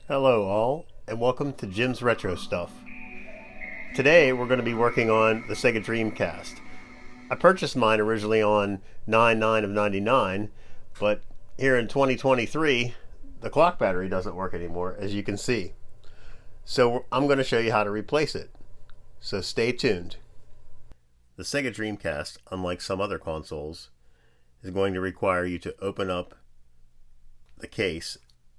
Hello all, and welcome to Jim's Retro Stuff. Today we're going to be working on the Sega Dreamcast. I purchased mine originally on 9/9 of 99, but here in 2023 the clock battery doesn't work anymore, as you can see. So I'm going to show you how to replace it. So stay tuned. The Sega Dreamcast, unlike some other consoles, is going to require you to open up the case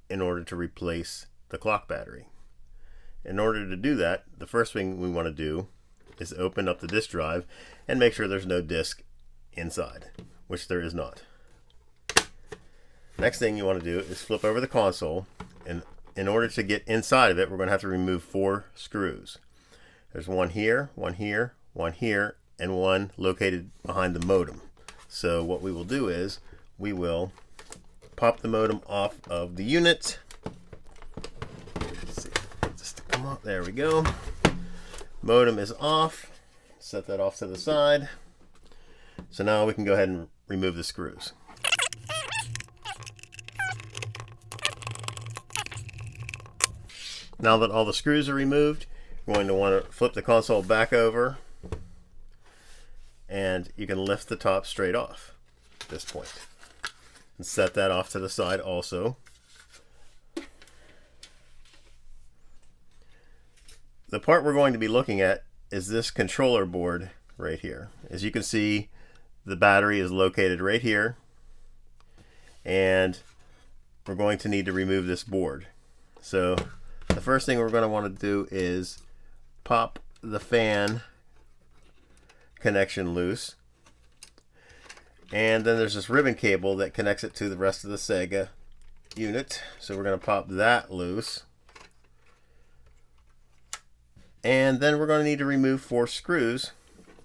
in order to replace the clock battery. In order to do that, the first thing we want to do is open up the disk drive and make sure there's no disk inside, which there is not. Next thing you want to do is flip over the console, and in order to get inside of it, we're going to have to remove 4 screws. There's one here, one here, one here, and one located behind the modem. So what we will do is we will pop the modem off of the unit. Let's see, just to come up. There we go. Modem is off. Set that off to the side. So now we can go ahead and remove the screws. Now that all the screws are removed, you're going to want to flip the console back over, and you can lift the top straight off at this point. And set that off to the side also. The part we're going to be looking at is this controller board right here. As you can see, the battery is located right here, and we're going to need to remove this board. So the first thing we're going to want to do is pop the fan connection loose. And then there's this ribbon cable that connects it to the rest of the Sega unit. So we're going to pop that loose. And then we're going to need to remove 4 screws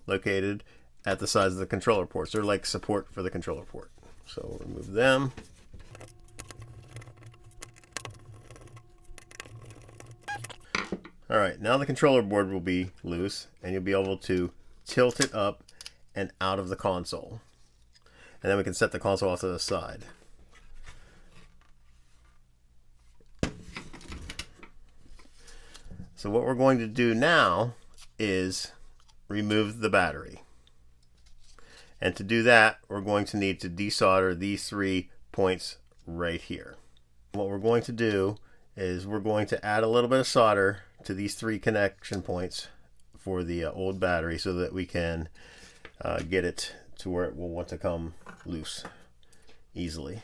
located at the sides of the controller ports. They're like support for the controller port. So we'll remove them. Alright, now the controller board will be loose, and you'll be able to tilt it up and out of the console. And then we can set the console off to the side. So what we're going to do now is remove the battery. And to do that, we're going to need to desolder these 3 points right here. What we're going to do is we're going to add a little bit of solder to these 3 connection points for the old battery so that we can get it to where it will want to come loose easily.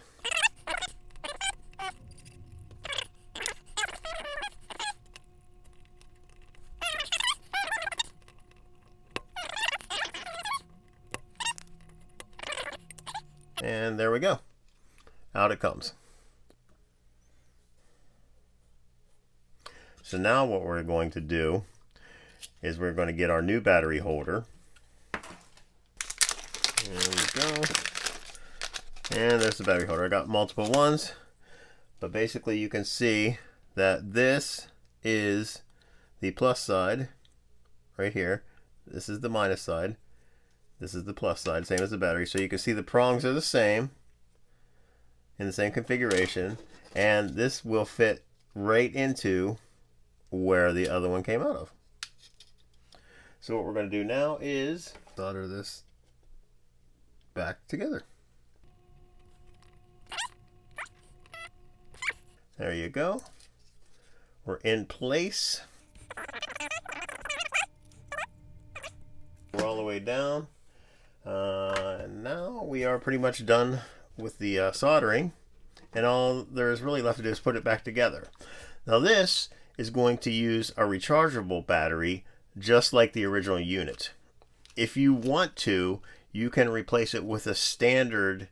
And there we go. Out it comes. So now what we're going to do is we're going to get our new battery holder. There we go. And there's the battery holder. I got multiple ones, but basically you can see that this is the plus side right here. This is the minus side. This is the plus side, same as the battery. So you can see the prongs are the same, in the same configuration, and this will fit right into where the other one came out of. So what we're going to do now is solder this back together. There you go. We're in place. We're all the way down. And now we are pretty much done with the soldering, and all there is really left to do is put it back together. Now this is going to use a rechargeable battery just like the original unit. If you want to, you can replace it with a standard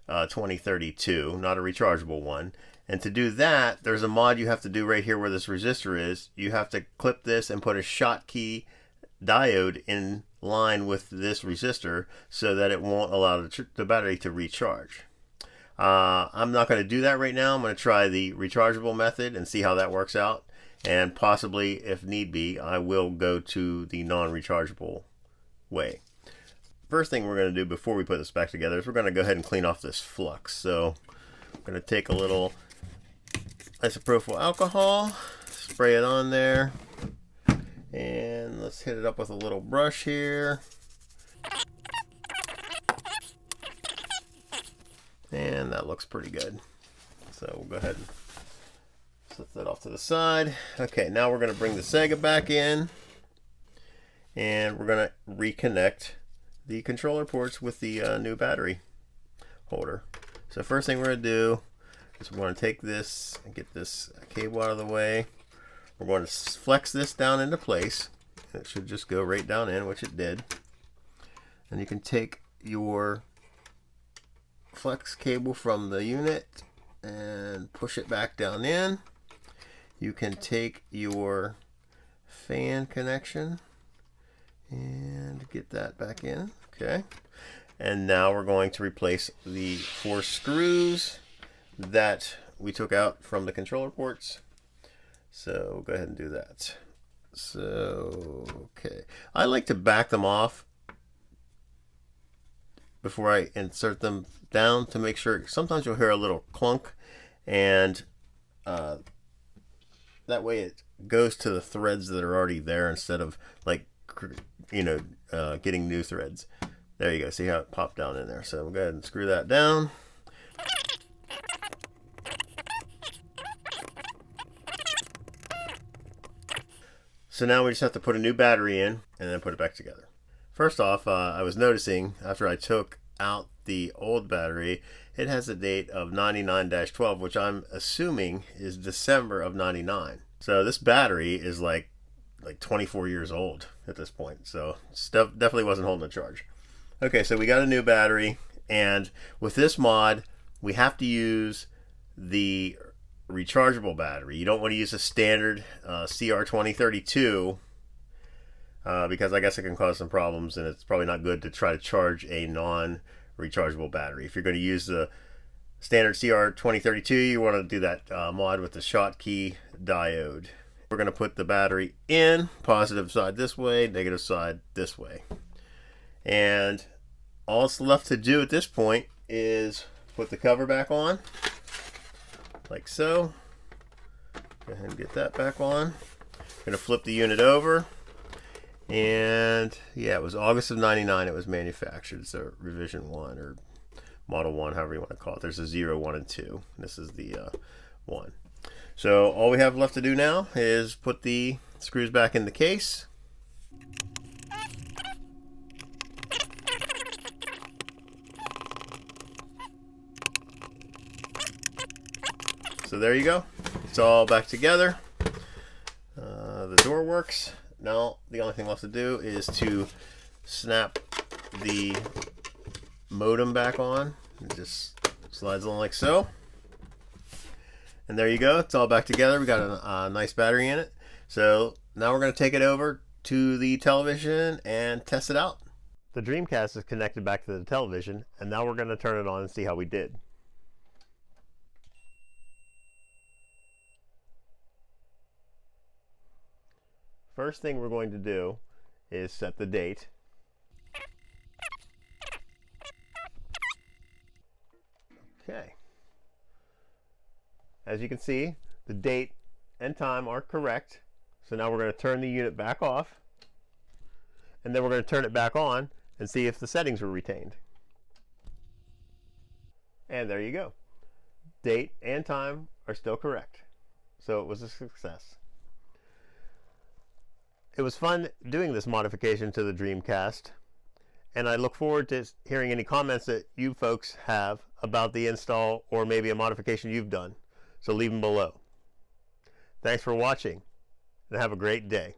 2032, not a rechargeable one. And to do that, there's a mod you have to do right here where this resistor is. You have to clip this and put a Schottky diode in line with this resistor so that it won't allow the battery to recharge. I'm not going to do that right now. I'm going to try the rechargeable method and see how that works out. And possibly, if need be, I will go to the non-rechargeable way. First thing we're going to do before we put this back together is we're going to go ahead and clean off this flux. So I'm going to take a little isopropyl alcohol, spray it on there, and let's hit it up with a little brush here. And that looks pretty good. So we'll go ahead and set that off to the side. Okay, now we're going to bring the Sega back in, and we're going to reconnect the controller ports with the new battery holder. So first thing we're going to do is we're going to take this and get this cable out of the way. We're going to flex this down into place. It should just go right down in, which it did. And you can take your flex cable from the unit and push it back down in. You can take your fan connection and get that back in. Okay. And now we're going to replace the 4 screws that we took out from the controller ports. So we'll go ahead and do that. So, okay. I like to back them off before I insert them down to make sure. Sometimes you'll hear a little clunk, and that way it goes to the threads that are already there instead of, like, getting new threads. There you go. See how it popped down in there. So we'll go ahead and screw that down. So now we just have to put a new battery in and then put it back together. First off, I was noticing after I took out the old battery, it has a date of 99-12, which I'm assuming is December of 99. So this battery is like 24 years old at this point. So stuff definitely wasn't holding a charge. Okay, so we got a new battery, and with this mod, we have to use the rechargeable battery. You don't want to use a standard CR2032 because I guess it can cause some problems, and it's probably not good to try to charge a non-rechargeable battery. If you're going to use the standard CR2032, you want to do that mod with the Schottky diode. We're going to put the battery in, positive side this way, negative side this way. And all it's left to do at this point is put the cover back on, like so. Go ahead and get that back on. I'm going to flip the unit over. And yeah, it was August of 99 it was manufactured. So revision 1 or model 1, however you want to call it. There's a 0, 1, and 2. This is the 1. So all we have left to do now is put the screws back in the case. So there you go. It's all back together. The door works. Now the only thing left to do is to snap the modem back on. It just slides on like so. And there you go. It's all back together. We got a nice battery in it. So now we're going to take it over to the television and test it out. The Dreamcast is connected back to the television, and now we're going to turn it on and see how we did. First thing we're going to do is set the date. Okay. As you can see, the date and time are correct. So now we're going to turn the unit back off, and then we're going to turn it back on and see if the settings were retained. And there you go. Date and time are still correct. So it was a success. It was fun doing this modification to the Dreamcast, and I look forward to hearing any comments that you folks have about the install or maybe a modification you've done. So leave them below. Thanks for watching, and have a great day.